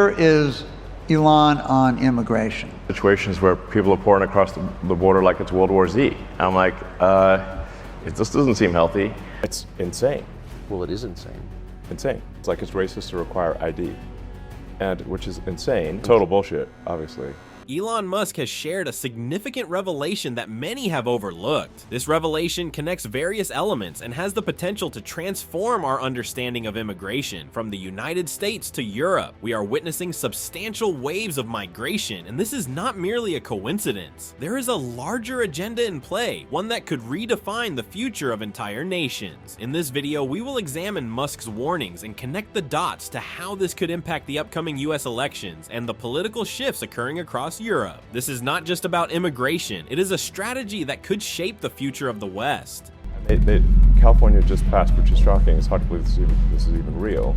Where is Elon on immigration? Situations where people are pouring across the border like it's World War Z. I'm like, it just doesn't seem healthy. It's insane. Well, it is insane. Insane. It's like it's racist to require ID, and which is insane. Total bullshit, obviously. Elon Musk has shared a significant revelation that many have overlooked. This revelation connects various elements and has the potential to transform our understanding of immigration from the United States to Europe. We are witnessing substantial waves of migration, and this is not merely a coincidence. There is a larger agenda in play, one that could redefine the future of entire nations. In this video, we will examine Musk's warnings and connect the dots to how this could impact the upcoming US elections and the political shifts occurring across Europe. This is not just about immigration, it is a strategy that could shape the future of the West. California just passed, which is shocking, it's hard to believe this is even real,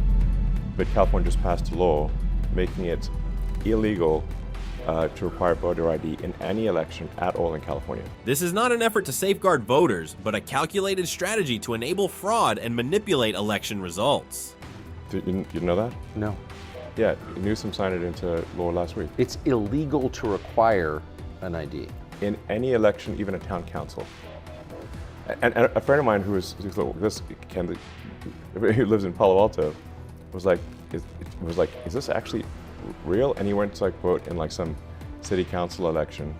but California just passed a law making it illegal to require voter ID in any election at all in California. This is not an effort to safeguard voters, but a calculated strategy to enable fraud and manipulate election results. You know that? No. Yeah, Newsom signed it into law last week. It's illegal to require an ID. In any election, even a town council. And a friend of mine who lives in Palo Alto was like, is this actually real? And he went to like vote in like some city council election.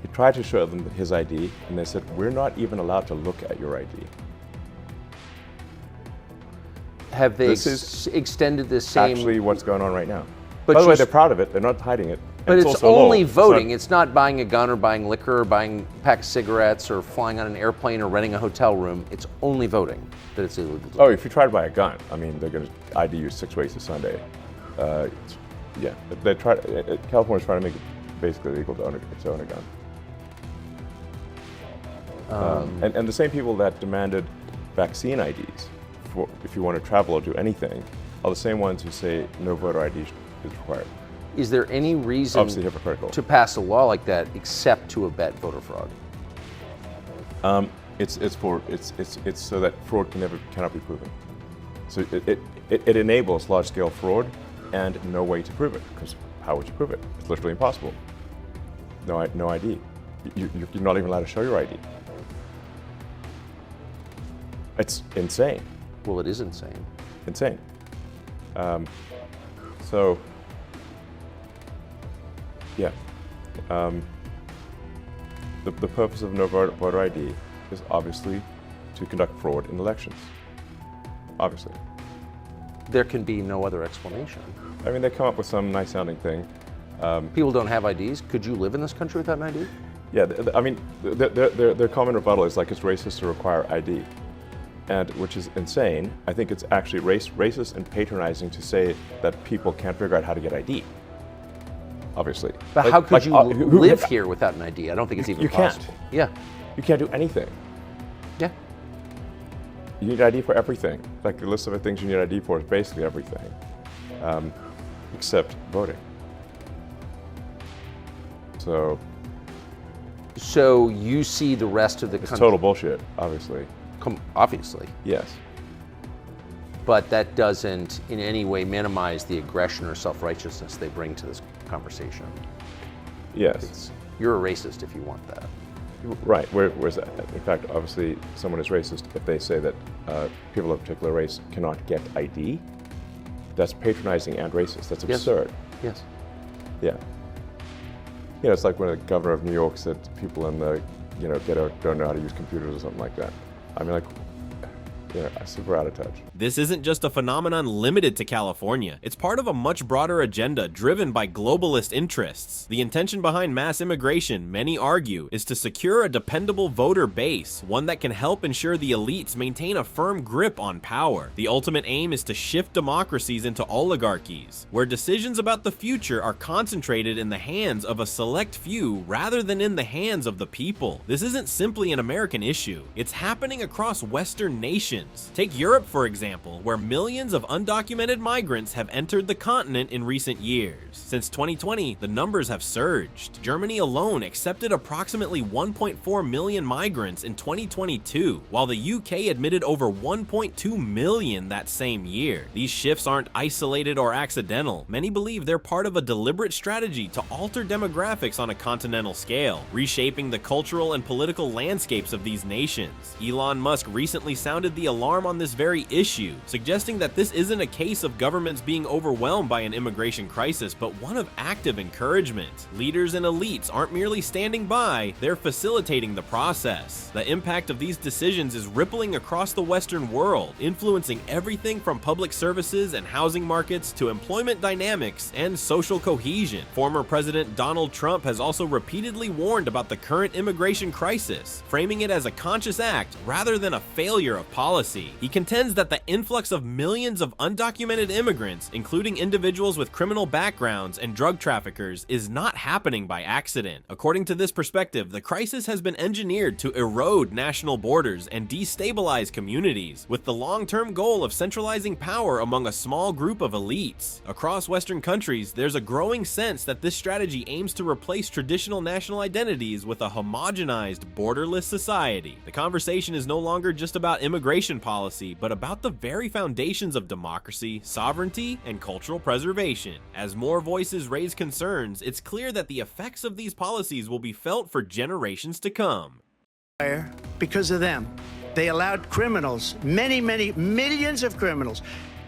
He tried to show them his ID, and they said, we're not even allowed to look at your ID. Have they extended the same? Actually, what's going on right now. But by the way, they're proud of it. They're not hiding it. But it's only voting. It's not buying a gun or buying liquor or buying a pack of cigarettes or flying on an airplane or renting a hotel room. It's only voting that it's illegal to do. Oh, if you try to buy a gun, I mean, they're going to ID you 6 ways to Sunday. Yeah, California's trying to make it basically illegal to own a gun. And the same people that demanded vaccine IDs if you want to travel or do anything are the same ones who say no voter ID is required. Is there any reason Obviously hypocritical. to pass a law like that except to abet voter fraud? It's so that fraud cannot be proven. So it enables large-scale fraud and no way to prove it, because how would you prove it? It's literally impossible. No ID. You're not even allowed to show your ID. It's insane. Well, it is insane. Insane. So, yeah. The purpose of no voter ID is obviously to conduct fraud in elections. Obviously. There can be no other explanation. I mean, they come up with some nice-sounding thing. People don't have IDs. Could you live in this country without an ID? Yeah, I mean, their common rebuttal is like it's racist to require ID, and which is insane. I think it's actually racist and patronizing to say that people can't figure out how to get ID. Obviously. But how could you live here without an ID? I don't think it's even possible. You can't. Yeah. You can't do anything. Yeah. You need ID for everything. Like the list of things you need ID for is basically everything, except voting. So you see the rest of the country. It's total bullshit, obviously. Obviously. Yes. But that doesn't in any way minimize the aggression or self-righteousness they bring to this conversation. Yes. You're a racist if you want that. Right. Whereas, in fact, obviously, someone is racist if they say that people of a particular race cannot get ID. That's patronizing and racist. That's absurd. Yes. Yeah. You know, it's like when the governor of New York said people in the, don't know how to use computers or something like that. I mean, like, super out of touch. This isn't just a phenomenon limited to California. It's part of a much broader agenda driven by globalist interests. The intention behind mass immigration, many argue, is to secure a dependable voter base, one that can help ensure the elites maintain a firm grip on power. The ultimate aim is to shift democracies into oligarchies, where decisions about the future are concentrated in the hands of a select few rather than in the hands of the people. This isn't simply an American issue. It's happening across Western nations. nations. Take Europe, for example, where millions of undocumented migrants have entered the continent in recent years. Since 2020, the numbers have surged. Germany alone accepted approximately 1.4 million migrants in 2022, while the UK admitted over 1.2 million that same year. These shifts aren't isolated or accidental. Many believe they're part of a deliberate strategy to alter demographics on a continental scale, reshaping the cultural and political landscapes of these nations. Elon Musk recently sounded the alarm on this very issue, suggesting that this isn't a case of governments being overwhelmed by an immigration crisis, but one of active encouragement. Leaders and elites aren't merely standing by, they're facilitating the process. The impact of these decisions is rippling across the Western world, influencing everything from public services and housing markets to employment dynamics and social cohesion. Former President Donald Trump has also repeatedly warned about the current immigration crisis, framing it as a conscious act rather than a failure of policy. He contends that the influx of millions of undocumented immigrants, including individuals with criminal backgrounds and drug traffickers, is not happening by accident. According to this perspective, the crisis has been engineered to erode national borders and destabilize communities, with the long-term goal of centralizing power among a small group of elites. Across Western countries, there's a growing sense that this strategy aims to replace traditional national identities with a homogenized, borderless society. The conversation is no longer just about immigration policy, but about the very foundations of democracy, sovereignty, and cultural preservation. As more voices raise concerns, it's clear that the effects of these policies will be felt for generations to come. Because of them. They allowed criminals, many millions of criminals.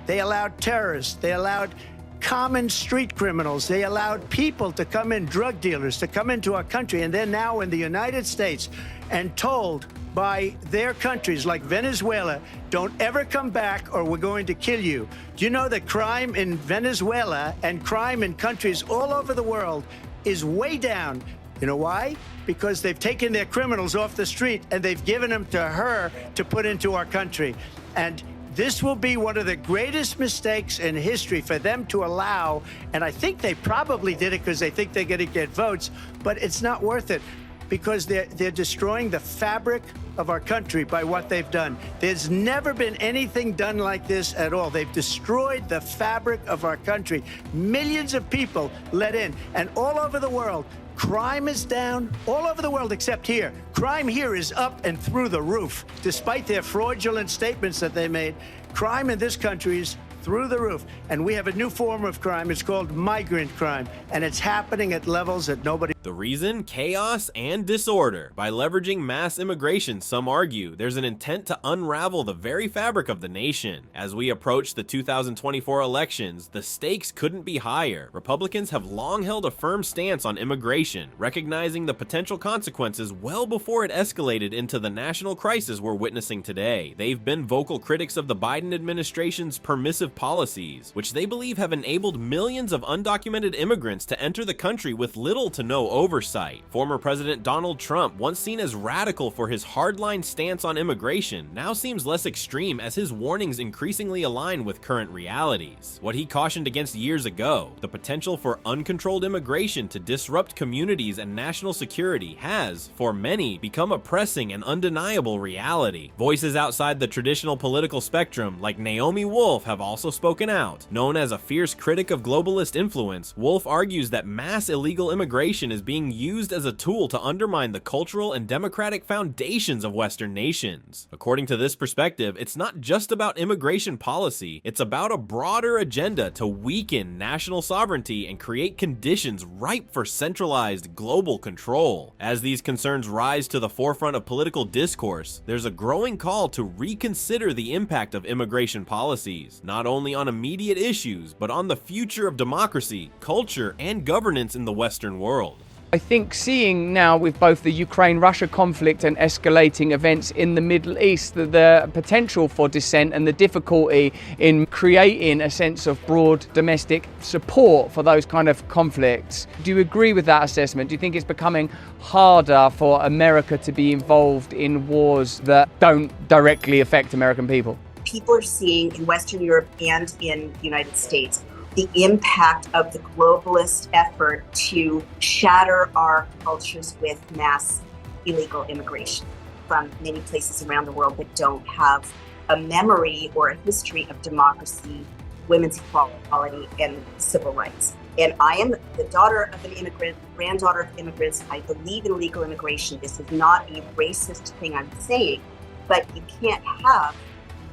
They allowed terrorists. They allowed common street criminals. They allowed people to come in, drug dealers, to come into our country. And they're now in the United States and told by their countries like Venezuela, don't ever come back or we're going to kill you. Do you know that crime in Venezuela and crime in countries all over the world is way down? You know why? Because they've taken their criminals off the street and they've given them to her to put into our country. And this will be one of the greatest mistakes in history for them to allow. And I think they probably did it because they think they're going to get votes, but it's not worth it because they're destroying the fabric of our country by what they've done. There's never been anything done like this at all. They've destroyed the fabric of our country. Millions of people let in, and all over the world, crime is down all over the world except here. Crime here is up and through the roof. Despite their fraudulent statements that they made, crime in this country is through the roof. And we have a new form of crime. It's called migrant crime. And it's happening at levels that nobody... The reason? Chaos and disorder. By leveraging mass immigration, some argue, there's an intent to unravel the very fabric of the nation. As we approach the 2024 elections, the stakes couldn't be higher. Republicans have long held a firm stance on immigration, recognizing the potential consequences well before it escalated into the national crisis we're witnessing today. They've been vocal critics of the Biden administration's permissive policies, which they believe have enabled millions of undocumented immigrants to enter the country with little to no oversight. Former President Donald Trump, once seen as radical for his hardline stance on immigration, now seems less extreme as his warnings increasingly align with current realities. What he cautioned against years ago, the potential for uncontrolled immigration to disrupt communities and national security, has, for many, become a pressing and undeniable reality. Voices outside the traditional political spectrum, like Naomi Wolf, have also spoken out. Known as a fierce critic of globalist influence, Wolf argues that mass illegal immigration is being used as a tool to undermine the cultural and democratic foundations of Western nations. According to this perspective, it's not just about immigration policy, it's about a broader agenda to weaken national sovereignty and create conditions ripe for centralized global control. As these concerns rise to the forefront of political discourse, there's a growing call to reconsider the impact of immigration policies, not only on immediate issues, but on the future of democracy, culture, and governance in the Western world. I think seeing now with both the Ukraine-Russia conflict and escalating events in the Middle East, the potential for dissent and the difficulty in creating a sense of broad domestic support for those kind of conflicts. Do you agree with that assessment? Do you think it's becoming harder for America to be involved in wars that don't directly affect American people? People are seeing in Western Europe and in the United States the impact of the globalist effort to shatter our cultures with mass illegal immigration from many places around the world that don't have a memory or a history of democracy, women's equality, and civil rights. And I am the daughter of an immigrant, granddaughter of immigrants. I believe in legal immigration. This is not a racist thing I'm saying, but you can't have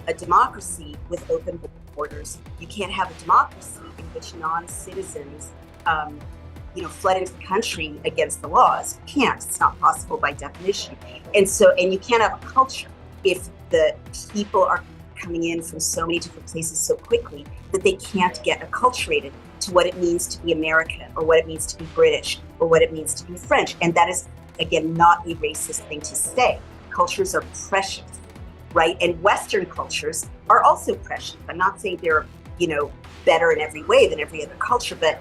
a democracy with open borders. You can't have a democracy in which non-citizens, flood into the country against the laws. You can't. It's not possible by definition. And you can't have a culture if the people are coming in from so many different places so quickly that they can't get acculturated to what it means to be American, or what it means to be British, or what it means to be French. And that is, again, not a racist thing to say. Cultures are precious, right? And Western cultures are also precious. I'm not saying they're, better in every way than every other culture, but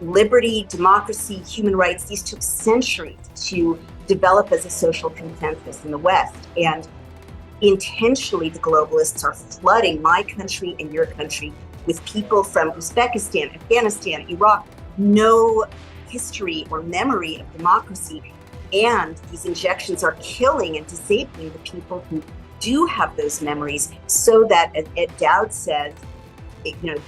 liberty, democracy, human rights, these took centuries to develop as a social consensus in the West. And intentionally, the globalists are flooding my country and your country with people from Uzbekistan, Afghanistan, Iraq, no history or memory of democracy. And these injections are killing and disabling the people who do have those memories, so that, as Ed Dowd says,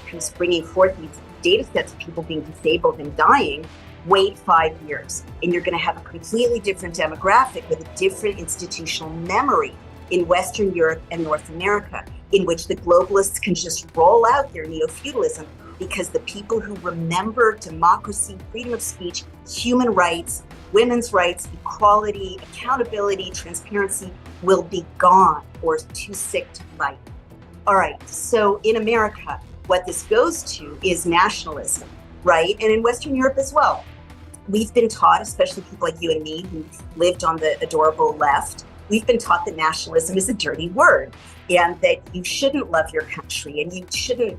who's bringing forth these data sets of people being disabled and dying, wait 5 years. And you're going to have a completely different demographic with a different institutional memory in Western Europe and North America, in which the globalists can just roll out their neo-feudalism, because the people who remember democracy, freedom of speech, human rights, women's rights, equality, accountability, transparency will be gone or too sick to fight. All right, so in America, what this goes to is nationalism, right? And in Western Europe as well. We've been taught, especially people like you and me who lived on the adorable left, we've been taught that nationalism is a dirty word, and that you shouldn't love your country, and you shouldn't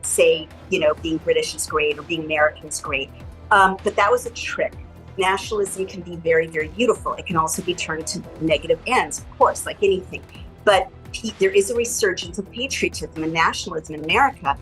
say, being British is great or being American is great. But that was a trick. Nationalism can be very, very beautiful. It can also be turned to negative ends, of course, like anything. But there is a resurgence of patriotism and nationalism in America.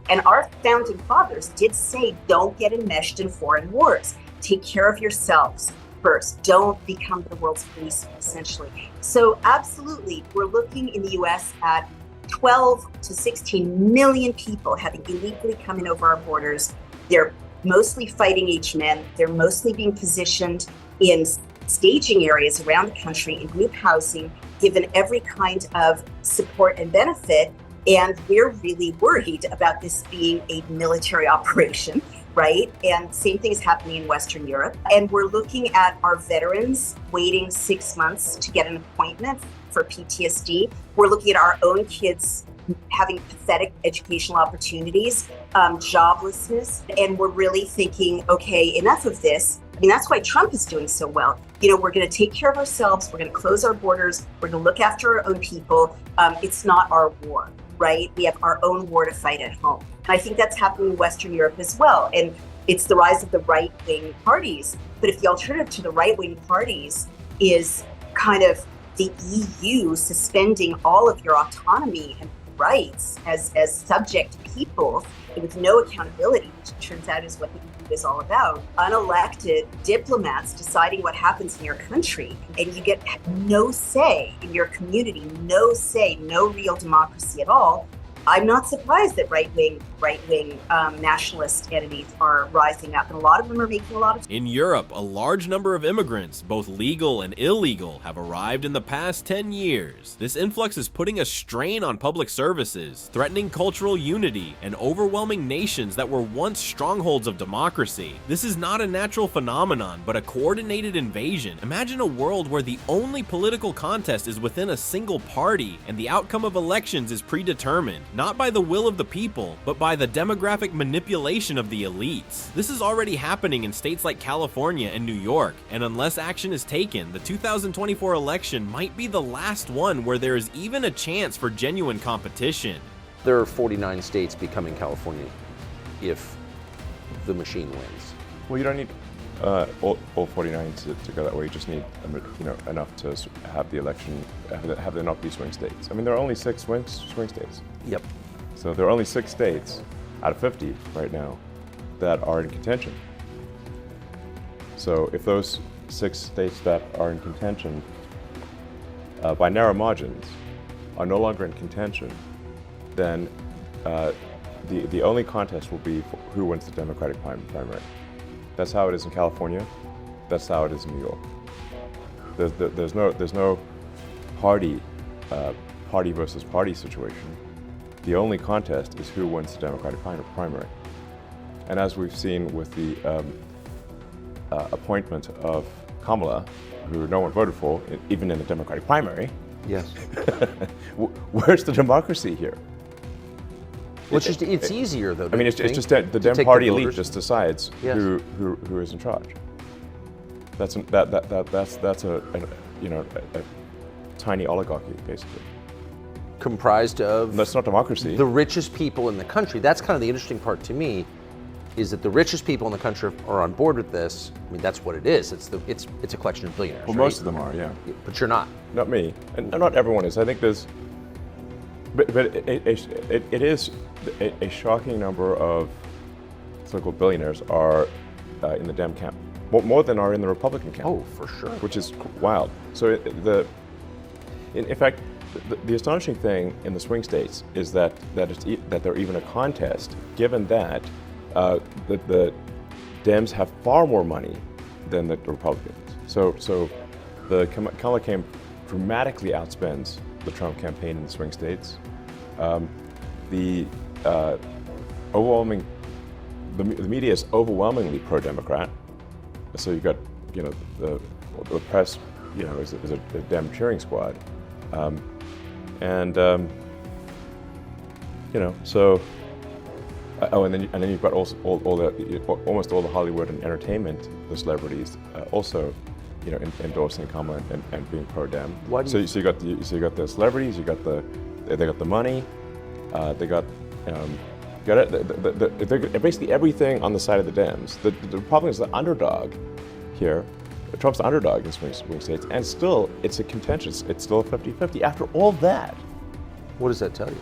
And our founding fathers did say, don't get enmeshed in foreign wars. Take care of yourselves first. Don't become the world's policeman, essentially. So absolutely, we're looking in the US at 12 to 16 million people having illegally come in over our borders. They're mostly fighting age men. They're mostly being positioned in staging areas around the country in group housing, given every kind of support and benefit. And we're really worried about this being a military operation, right? And same thing is happening in Western Europe. And we're looking at our veterans waiting 6 months to get an appointment for PTSD. We're looking at our own kids having pathetic educational opportunities, joblessness. And we're really thinking, okay, enough of this. I mean, that's why Trump is doing so well. We're going to take care of ourselves. We're going to close our borders. We're going to look after our own people. It's not our war, right? We have our own war to fight at home. And I think that's happening in Western Europe as well. And it's the rise of the right-wing parties. But if the alternative to the right-wing parties is kind of the EU suspending all of your autonomy and rights as subject people with no accountability, which it turns out is what the EU is all about, unelected diplomats deciding what happens in your country, and you get no say in your community, no say, no real democracy at all, I'm not surprised that right-wing nationalist entities are rising up, and a lot of them are making a lot of. In Europe, a large number of immigrants, both legal and illegal, have arrived in the past 10 years. This influx is putting a strain on public services, threatening cultural unity, and overwhelming nations that were once strongholds of democracy. This is not a natural phenomenon, but a coordinated invasion. Imagine a world where the only political contest is within a single party, and the outcome of elections is predetermined, not by the will of the people, but by the demographic manipulation of the elites. This is already happening in states like California and New York, and unless action is taken, the 2024 election might be the last one where there is even a chance for genuine competition. There are 49 states becoming California if the machine wins. Well, you don't need all 49 to go that way. You just need enough to have the election, have there not be swing states. I mean, there are only 6 swing states. Yep. So there are only 6 states out of 50 right now that are in contention. So if those 6 states that are in contention by narrow margins are no longer in contention, then the only contest will be for who wins the Democratic primary. That's how it is in California. That's how it is in New York. There's no party versus party situation. The only contest is who wins the Democratic primary. And as we've seen with the appointment of Kamala, who no one voted for, even in the Democratic primary. Yes. Where's the democracy here? Well, it's easier though. I mean, it's just that the Dem party elite just decides who is in charge. That's a tiny oligarchy basically. Comprised of. That's not democracy. The richest people in the country. That's kind of the interesting part to me, is that the richest people in the country are on board with this. I mean, that's what it is. It's a collection of billionaires. Well, right? most of them are, yeah. But you're not. Not me, and not everyone is. I think there's, but it is a shocking number of so-called billionaires are in the Dem camp, more than are in the Republican camp. Oh, for sure. Which is wild. So in fact, the astonishing thing in the swing states is that they're even a contest, given that the Dems have far more money than the Republicans. So the Kamala campaign dramatically outspends the Trump campaign in the swing states. The media is overwhelmingly pro-Democrat. So you've got the press is a Dem cheering squad. So, and then you've got also almost all the Hollywood and entertainment, the celebrities, also, endorsing Kamala and being pro-Dem. So you got the celebrities, they got the money, they got basically everything on the side of the Dems. The Republicans are the underdog here. Trump's the underdog in swing states, and still it's a contentious. It's still a 50-50. After all that, what does that tell you?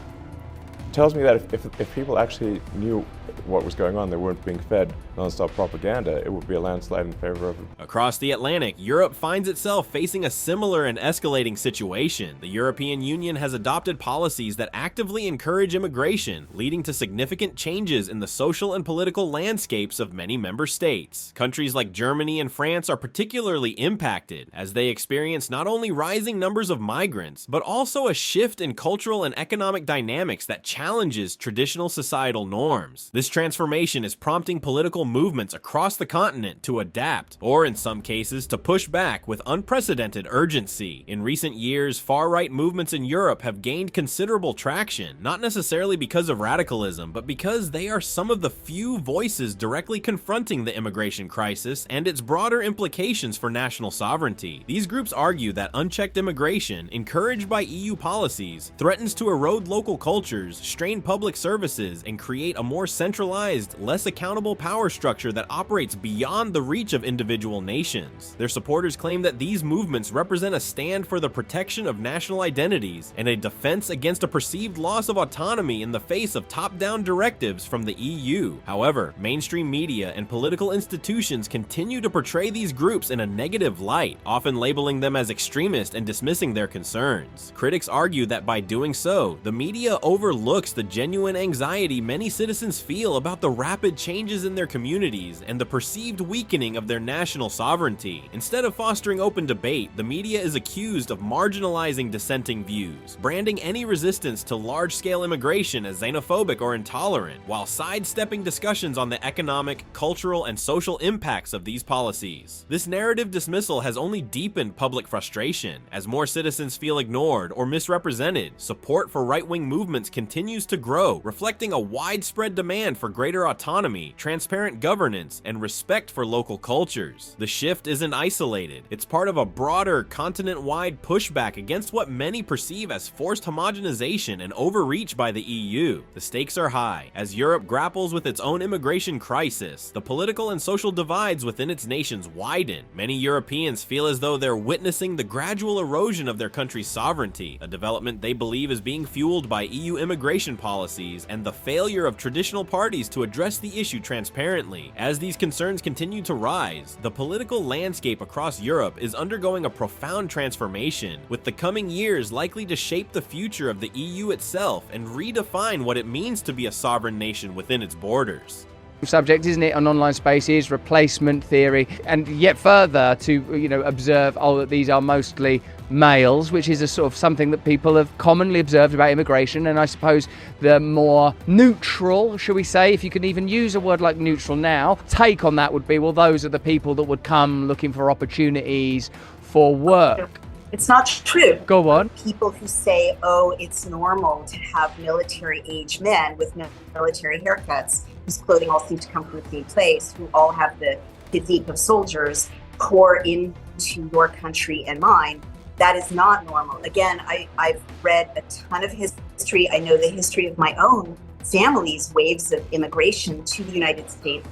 It tells me that if people actually knew what was going on, they weren't being fed nonstop propaganda, it would be a landslide in favor of them. Across the Atlantic, Europe finds itself facing a similar and escalating situation. The European Union has adopted policies that actively encourage immigration, leading to significant changes in the social and political landscapes of many member states. Countries like Germany and France are particularly impacted, as they experience not only rising numbers of migrants, but also a shift in cultural and economic dynamics that challenges traditional societal norms. This transformation is prompting political movements across the continent to adapt, or in some cases to push back with unprecedented urgency. In recent years, far-right movements in Europe have gained considerable traction, not necessarily because of radicalism, but because they are some of the few voices directly confronting the immigration crisis and its broader implications for national sovereignty. These groups argue that unchecked immigration, encouraged by EU policies, threatens to erode local cultures, strain public services, and create a more centralized, less accountable power structure that operates beyond the reach of individual nations. Their supporters claim that these movements represent a stand for the protection of national identities and a defense against a perceived loss of autonomy in the face of top-down directives from the EU. However, mainstream media and political institutions continue to portray these groups in a negative light, often labeling them as extremist and dismissing their concerns. Critics argue that by doing so, the media overlooks the genuine anxiety many citizens feel about the rapid changes in their communities and the perceived weakening of their national sovereignty. Instead of fostering open debate, the media is accused of marginalizing dissenting views, branding any resistance to large-scale immigration as xenophobic or intolerant, while sidestepping discussions on the economic, cultural, and social impacts of these policies. This narrative dismissal has only deepened public frustration. As more citizens feel ignored or misrepresented, support for right-wing movements continues to grow, reflecting a widespread demand for greater autonomy, transparent governance, and respect for local cultures. The shift isn't isolated. It's part of a broader, continent-wide pushback against what many perceive as forced homogenization and overreach by the EU. The stakes are high. As Europe grapples with its own immigration crisis, the political and social divides within its nations widen. Many Europeans feel as though they're witnessing the gradual erosion of their country's sovereignty, a development they believe is being fueled by EU immigration policies and the failure of traditional parties parties to address the issue transparently. As these concerns continue to rise, the political landscape across Europe is undergoing a profound transformation, with the coming years likely to shape the future of the EU itself and redefine what it means to be a sovereign nation within its borders. Subject, isn't it, on online spaces, replacement theory, and yet further to observe that these are mostly males, which is a sort of something that people have commonly observed about immigration. And I suppose the more neutral, shall we say, if you can even use a word like neutral now, take on that would be, well, those are the people that would come looking for opportunities for work. It's not true. Go on. People who say, oh, it's normal to have military-age men with military haircuts, whose clothing all seems to come from the same place, who all have the physique of soldiers, pour into your country and mine. That is not normal. Again, I've read a ton of history. I know the history of my own family's waves of immigration to the United States.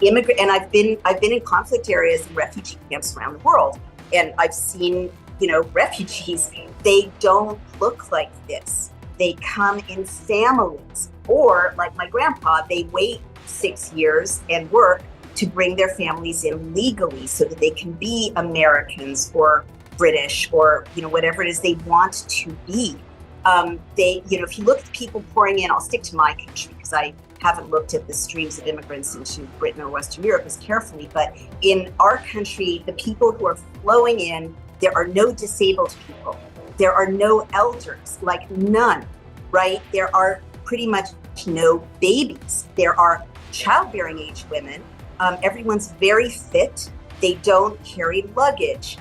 And I've been in conflict areas and refugee camps around the world, and I've seen refugees. They don't look like this. They come in families, or like my grandpa, they wait 6 years and work to bring their families in legally so that they can be Americans or British or whatever it is they want to be. If you look at the people pouring in, I'll stick to my country because I haven't looked at the streams of immigrants into Britain or Western Europe as carefully, but in our country, the people who are flowing in, there are no disabled people. There are no elders, like none, right? There are pretty much no babies. There are childbearing age women. Everyone's very fit. They don't carry luggage.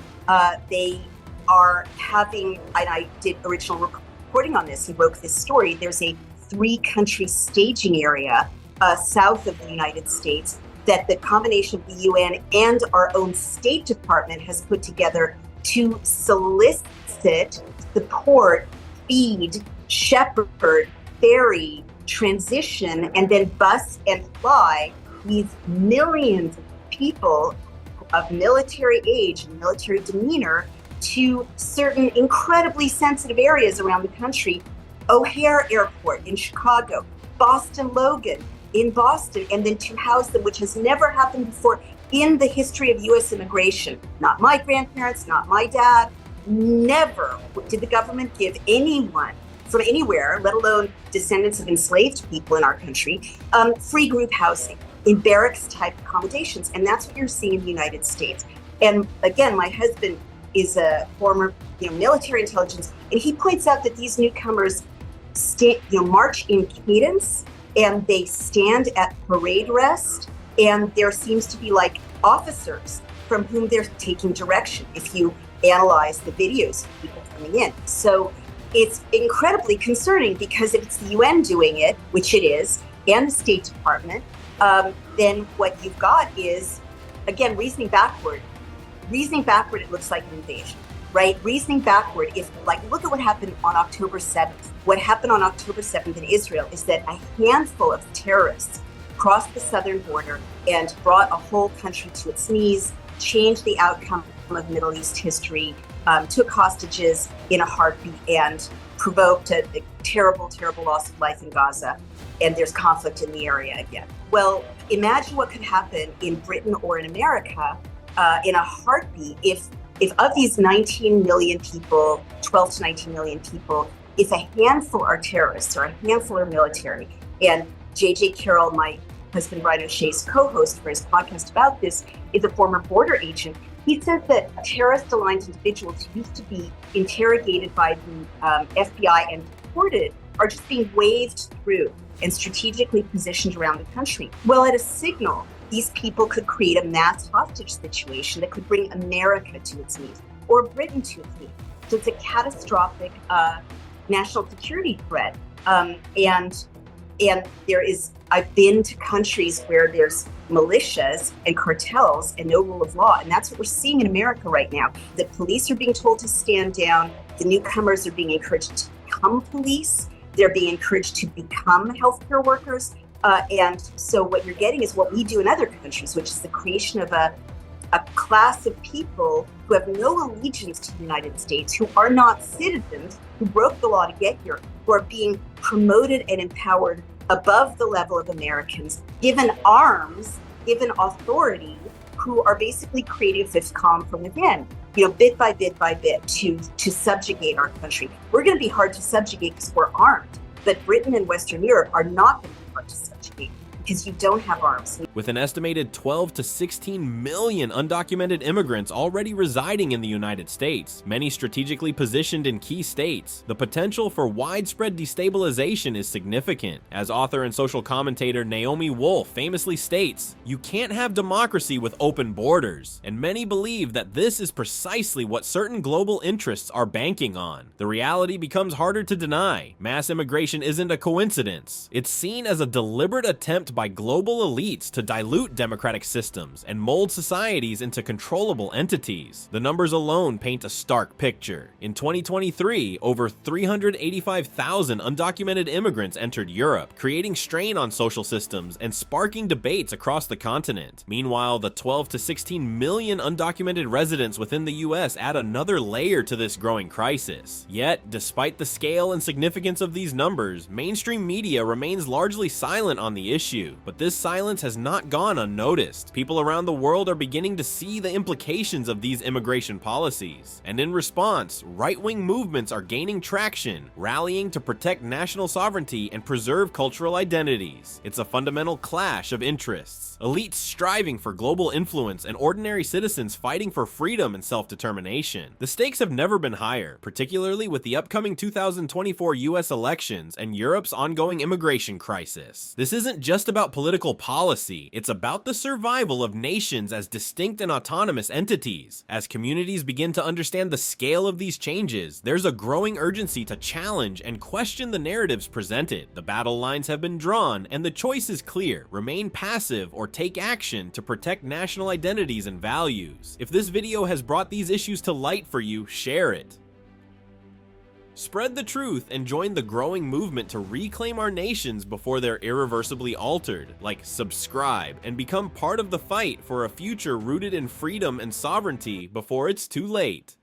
They are having, and I did original reporting on this and broke this story. There's a 3-country staging area south of the United States that the combination of the UN and our own State Department has put together to solicit, support, feed, shepherd, ferry, transition, and then bus and fly these millions of people of military age and military demeanor to certain incredibly sensitive areas around the country. O'Hare Airport in Chicago, Boston Logan in Boston, and then to house them, which has never happened before in the history of U.S. immigration. Not my grandparents, not my dad. Never did the government give anyone from anywhere, let alone descendants of enslaved people in our country, free group housing in barracks-type accommodations. And that's what you're seeing in the United States. And again, my husband is a former military intelligence, and he points out that these newcomers march in cadence, and they stand at parade rest, and there seems to be like officers from whom they're taking direction if you analyze the videos of people coming in. So it's incredibly concerning, because if it's the UN doing it, which it is, and the State Department, then what you've got is, again, reasoning backward, it looks like an invasion, right? Reasoning backward, if look at what happened on October 7th. What happened on October 7th in Israel is that a handful of terrorists crossed the southern border and brought a whole country to its knees, changed the outcome of Middle East history, took hostages in a heartbeat, and provoked a terrible, terrible loss of life in Gaza. And there's conflict in the area again. Well, imagine what could happen in Britain or in America in a heartbeat if of these 19 million people, 12 to 19 million people, if a handful are terrorists or a handful are military. And J.J. Carroll, my husband Brian O'Shea's co-host for his podcast about this, is a former border agent. He says that terrorist-aligned individuals who used to be interrogated by the FBI and deported are just being waved through and strategically positioned around the country. Well, at a signal, these people could create a mass hostage situation that could bring America to its knees or Britain to its knees. So it's a catastrophic national security threat. And there is, I've been to countries where there's militias and cartels and no rule of law. And that's what we're seeing in America right now. The police are being told to stand down. The newcomers are being encouraged to become police. They're being encouraged to become healthcare workers. And so what you're getting is what we do in other countries, which is the creation of a class of people who have no allegiance to the United States, who are not citizens, who broke the law to get here, who are being promoted and empowered above the level of Americans, given arms, given authority, who are basically creating a fifth column from within, bit by bit by bit to subjugate our country. We're going to be hard to subjugate because we're armed, but Britain and Western Europe are not going to be hard to subjugate because you don't have arms. With an estimated 12 to 16 million undocumented immigrants already residing in the United States, many strategically positioned in key states, the potential for widespread destabilization is significant. As author and social commentator Naomi Wolf famously states, "You can't have democracy with open borders," and many believe that this is precisely what certain global interests are banking on. The reality becomes harder to deny. Mass immigration isn't a coincidence. It's seen as a deliberate attempt by global elites to dilute democratic systems and mold societies into controllable entities. The numbers alone paint a stark picture. In 2023, over 385,000 undocumented immigrants entered Europe, creating strain on social systems and sparking debates across the continent. Meanwhile, the 12 to 16 million undocumented residents within the US add another layer to this growing crisis. Yet, despite the scale and significance of these numbers, mainstream media remains largely silent on the issue. But this silence has not gone unnoticed. People around the world are beginning to see the implications of these immigration policies. And in response, right-wing movements are gaining traction, rallying to protect national sovereignty and preserve cultural identities. It's a fundamental clash of interests. Elites striving for global influence and ordinary citizens fighting for freedom and self-determination. The stakes have never been higher, particularly with the upcoming 2024 US elections and Europe's ongoing immigration crisis. This isn't just about political policy, it's about the survival of nations as distinct and autonomous entities. As communities begin to understand the scale of these changes, there's a growing urgency to challenge and question the narratives presented. The battle lines have been drawn, and the choice is clear: remain passive or take action to protect national identities and values. If this video has brought these issues to light for you, share it. Spread the truth and join the growing movement to reclaim our nations before they're irreversibly altered. Like, subscribe, and become part of the fight for a future rooted in freedom and sovereignty before it's too late.